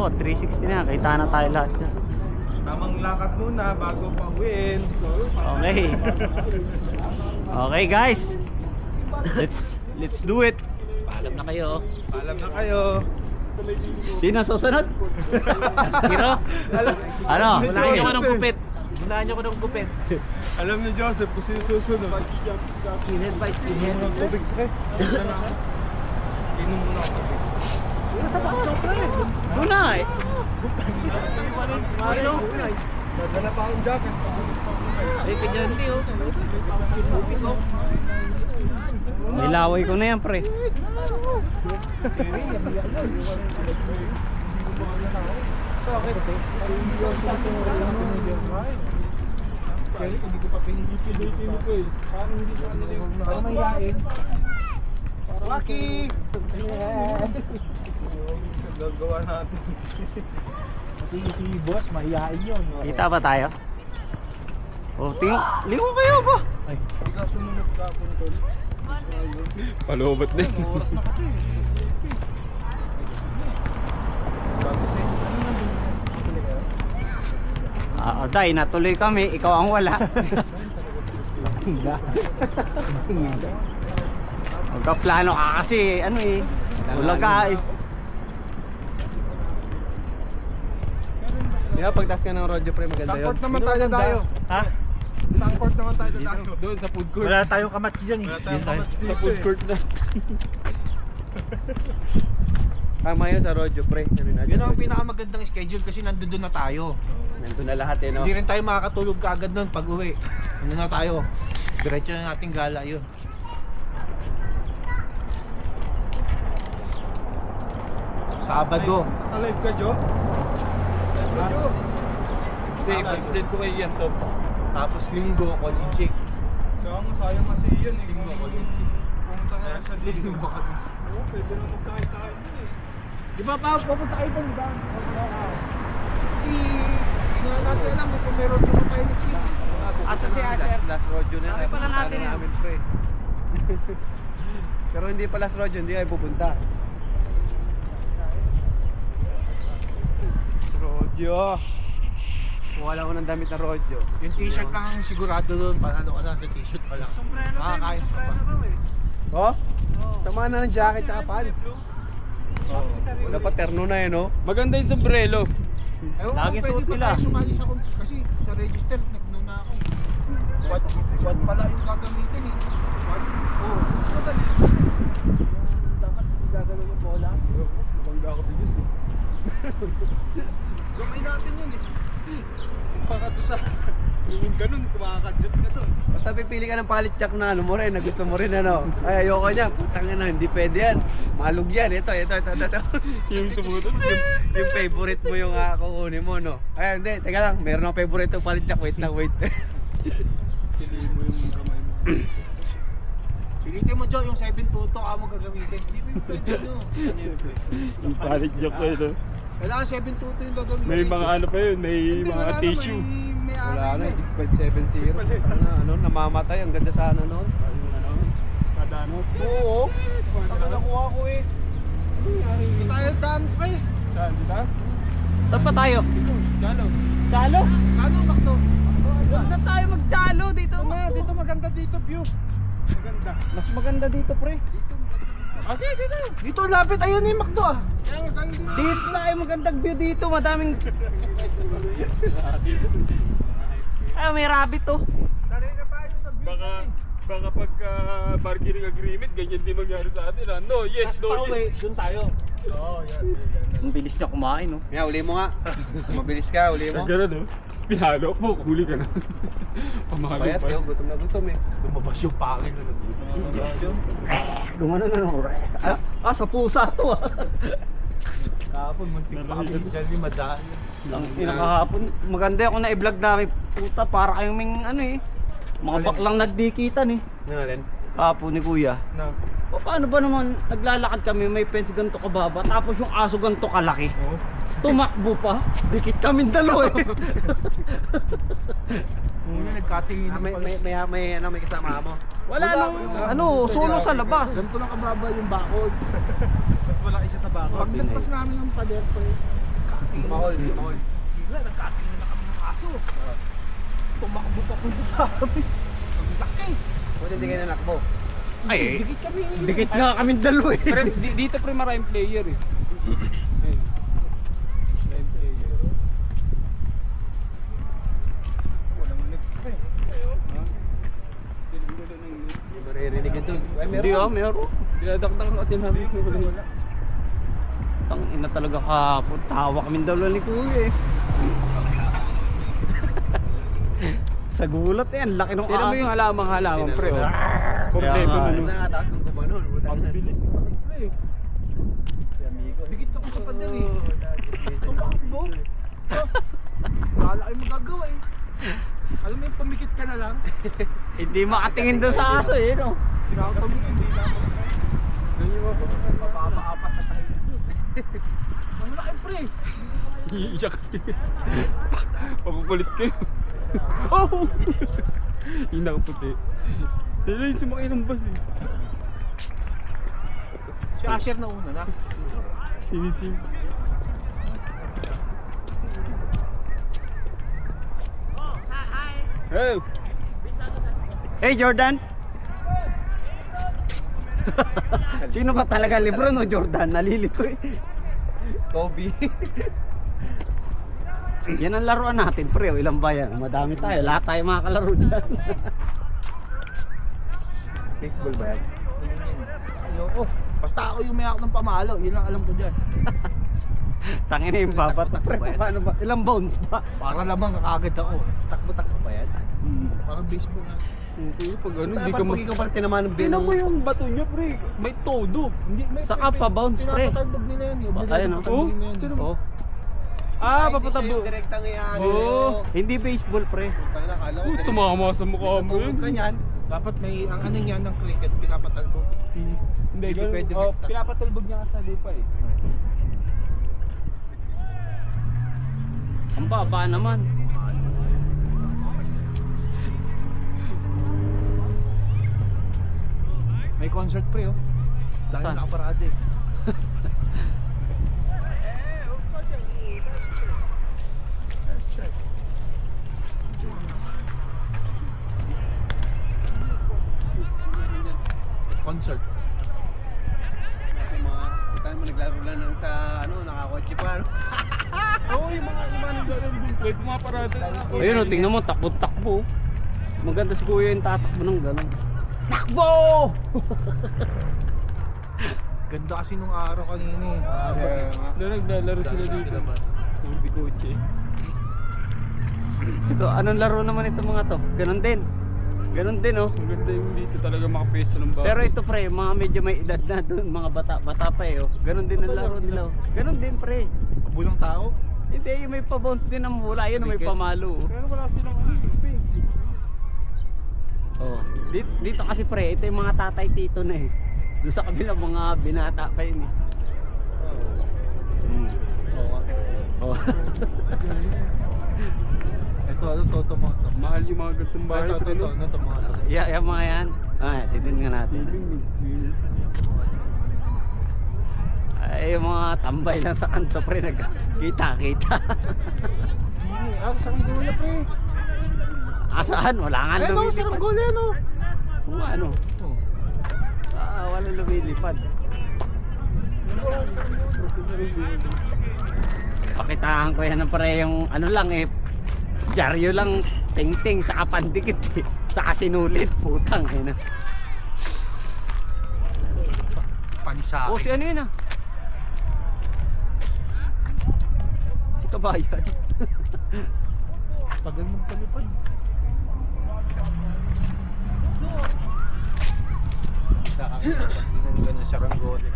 ako, 360 na yan. Kita na tayo lahat yan. Tamang lakad muna bago pa uwiin. Okay. Okay guys. Let's do it. Paalam na kayo. Paalam na kayo. Sino susunod? Sino? Ano? Unahan nyo ko ng gupit. Unahan nyo ko ng gupit. Alam ni Joseph kung sino susunod. Skinhead ba? Skinhead. Tubig pre. Inom muna ako tubig. Muna eh. Dadala pa akong jacket. Ay, kadyan di oh. Tubig oh. Nilaway ko na yan pre. Hindi ko pa pinipilitin ko eh. Paano hindi ko ano yung parang mayayain? Lucky! Gagawa natin. Si boss, mahihain yun. Kita ba tayo? Oh, lingo kayo ba? Hindi ka sumunod ka po tol. Palobat din. Oras na kasi. Day, natuloy kami. Ikaw ang wala. Magkaplano ka kasi, ano eh. Ulaga eh. Di ba pagtas ka ng rodyo pre, maganda yun? Sangkort naman tayo tayo. Ha? Sangkort naman tayo tayo. Doon sa food court. Wala tayong kamatsi dyan eh. Wala tayong kamatsi Sa dito food eh. court na. Tama yun sa rodyo pre. Yun ang pinakamagandang schedule kasi nandun na tayo. Nandun na lahat eh no? Hindi rin tayo makakatulog kaagad nun pag uwi. Ano na tayo? Diretso na nating gala yun. Sabado. Alive ka, Jo? Alive ka, Jo? Kasi masisend ko kay Ian to. Tapos linggo, college. Sayang kasi yan eh. Linggo ko din. Pumunta nga lang sa dito. Oo, pwede na magkain-kain din eh. Di ba pa, pupunta kayo doon, di ba? Kasi, hindi na natin alam kung meron yung tayo next week. Asa si Asher? Last rodyo na Sabi pala natin yun. namin pre. Pero hindi pa last rodyo, hindi kayo pupunta. Rodyo. Wala ko ng damit na rodyo. Yung t-shirt lang ang sigurado doon, panalo ka lang sa t-shirt pa lang. Makakain ka pa. Oh? Sama na ng jacket tsaka pants. Wala pa terno na eh no? Maganda yung sombrero. Ewan ko, Lagi pwede suot ba nila. tayo sumali sa kasi sa register, nag-no na ako. Quad pala yung gagamitin eh. Quad? Oo, mas madali. Dapat gagalaw yung bola. Mabangga ako bilis eh. Gamay natin yun eh. Baka to sa... Yung ganun, kumakadyot ka to. Basta pipili ka ng palit jack na ano mo rin, na gusto mo rin ano. Ay ayoko niya, putang ina, hindi pwede yan. Malug yan, ito. Yung tumutod. Yung favorite mo yung kukunin mo no. Ay hindi, teka lang, meron akong favorite yung palit jack, wait. Piliin mo yung kamay mo. Pilitin mo, Joe, yung 722 ka mo gagamitin. Hindi mo pwede, no? Yung panic joke ko ito. Kailangan 722 yung gagamitin. May mga ano pa yun, may mga tissue. Wala na, 6570. Ano, namamatay, ang ganda sana noon. Kadano. Oo. Ako nakuha ko eh. Hindi tayo daan pa eh. Saan? Dito? Saan pa tayo? Jalo. Chalo? Saan ang bakto? Huwag na tayo mag-chalo dito. Dito maganda dito view. Maganda. Mas maganda dito pre. Kasi dito. Dito lapit, ayun yung McDo ah. Kaya maganda dito. Dito tayo magandang view dito. Madaming... Ay, may rabbit oh. Sanay na tayo sa view. Baka pag bargaining agreement, ganyan din mangyari sa atin. Ah. No, yes, no, yes. Doon tayo. Oo, yan. Ang bilis niya kumain oh. Kaya uli mo nga. Mabilis ka, uli mo. Pag gano'n, no? Tapos pinalo mo, huli ka na. Pamalo Bayat, pa. yo, gutom na gutom eh. Lumabas yung pangin na Gumano na nung sa pusa to ah. Kahapon, muntik pa kami dyan ni Madaan. Kahapon, maganda ako na i-vlog namin. Puta, para kayong may ano eh. Mga baklang nagdikitan eh. Ano rin? Kahapon ni kuya. Na. O paano ba naman naglalakad kami, may fence ganito kababa, tapos yung aso ganito kalaki. Oo. Tumakbo pa, dikit kaming dalawa eh. Una nagkatingin May kasama mo. Wala nang solo sa labas. Ganito lang kababa yung bakod. Mas malaki siya sa bako. Pag nagpas namin ng pader ko eh. Mahol. Bigla, nagkatingin na kami ng aso. Tumakbo pa punta sa amin. Ang laki. Buti hindi kayo nanakbo. Ay, Dikit kami. dikit nga kami dalawa eh. Pre, dito pre maraming player eh. Ayun. Maraming player. Walang net pa eh. Hindi maririnig ito. Ay, Hindi ah, meron. Dinadakdak kasi namin ko wala. Tang ina talaga kahapon. Tawa kami dalawa ni Kuya eh. Sa gulat eh, ang laki ng Tignan mo yung halamang pre oh. Kaya Kompleto nga, na eh. no. Basta nga taas ng kumanon. Ang bilis pa pre. Dikit ako sa pader eh. Tumakbo. Wala kayo magagawa eh. Alam mo yung pumikit ka na lang. Hindi makatingin doon sa aso eh, no? Pinakatamik, hindi na ako. Ganyan mo. Mapapaapat na tayo doon. Ang laki pre. Iiyak. Pakukulit kayo. Oh! Yung nakaputi. Dahil yung sumakay ng bus eh. Si Asher na una na. Sinisim. Hey! Hey Jordan! Sino ba talaga Lebron o Jordan? Nalilito eh. Kobe. Yan ang laruan natin pre, o, ilang bayan? Madami tayo, lahat tayo makakalaro dyan. Baseball ba yan? Ayoko. Basta ako yung may hawak ng pamalo. Yun lang alam ko dyan. Tangin na yung babat na pre, paano ba? Ilang bounce ba? Para lamang kakagad ako. Takbo-takbo ba yan? Parang baseball na. Okay, pag ano, Hindi hindi ka pag ikaw parang tinamaan ng Tingnan mo yung bato niya pre. May todo. Hindi, may Saka pa bounce, pre. Pinapatalbog nila yan. Yung Ayun, oh. pinapatalbog nila yan. Oh, Ah, Hindi siya papatabo. yung direktang iyan. Oo. hindi baseball pre. Tangina, akala ko direct. Tumama sa mukha mo yun. Sa kanyan. Dapat may, ang ano niya ng cricket, pinapatalbog. Hindi, Hindi ganun. pwede Oh, bigta. pinapatulbog niya sa lupa eh. Ang baba naman. May concert pre oh. Dahil Saan? nakaparada eh. Let's check. Concert. Yung mga, kita mo naglaro lang ng sa ano, nakakotse pa. Ano? Oo, yung mga naglalaro dun pre. Pumaparada na. Ayun o, tingnan mo, takbo-takbo. Maganda si Kuya yung tatakbo ng gano'n. Takbo! Ganda kasi nung araw kanina eh. Naglalaro sila dito. Hindi kotse. Ito, anong laro naman ito mga to? Ganon din. Ganon din oh. Maganda yung dito talaga makapesa ng bago. Pero ito pre, mga medyo may edad na doon, mga bata pa eh oh. Ganon din ang laro nila oh. Ganon din pre. Bulong tao. Hindi, yung may pa-bounce din ang mula, yun may Cricket. pamalo oh. Pero wala silang ano, defense. Oh. Dito kasi pre, ito yung mga tatay tito na eh. Doon sa kabila mga binata pa yun eh. Oo. Oh. Ito, to mga to. Mahal yung mga gantong bahay. Ito, pre, no? mga to. Yung mga yan. Ah, titin nga natin. Ay, yung mga tambay lang sa kanto pre, nagkita-kita. Sa Angola pre. Asaan? Wala nga Ayun o, sa lumilipad. Angola yan o. Kung ano? Wala lumilipad. Pakitaan ko yan ng pare yung ano lang eh. Dyaryo lang ting-ting sa kapandikit eh. Sa sinulit, putang eh na. Panisaki. Oh, si ano yun ah? Si Kabayan. Tagal mong palipad. Sa akin, pag ginagawa ng saranggola.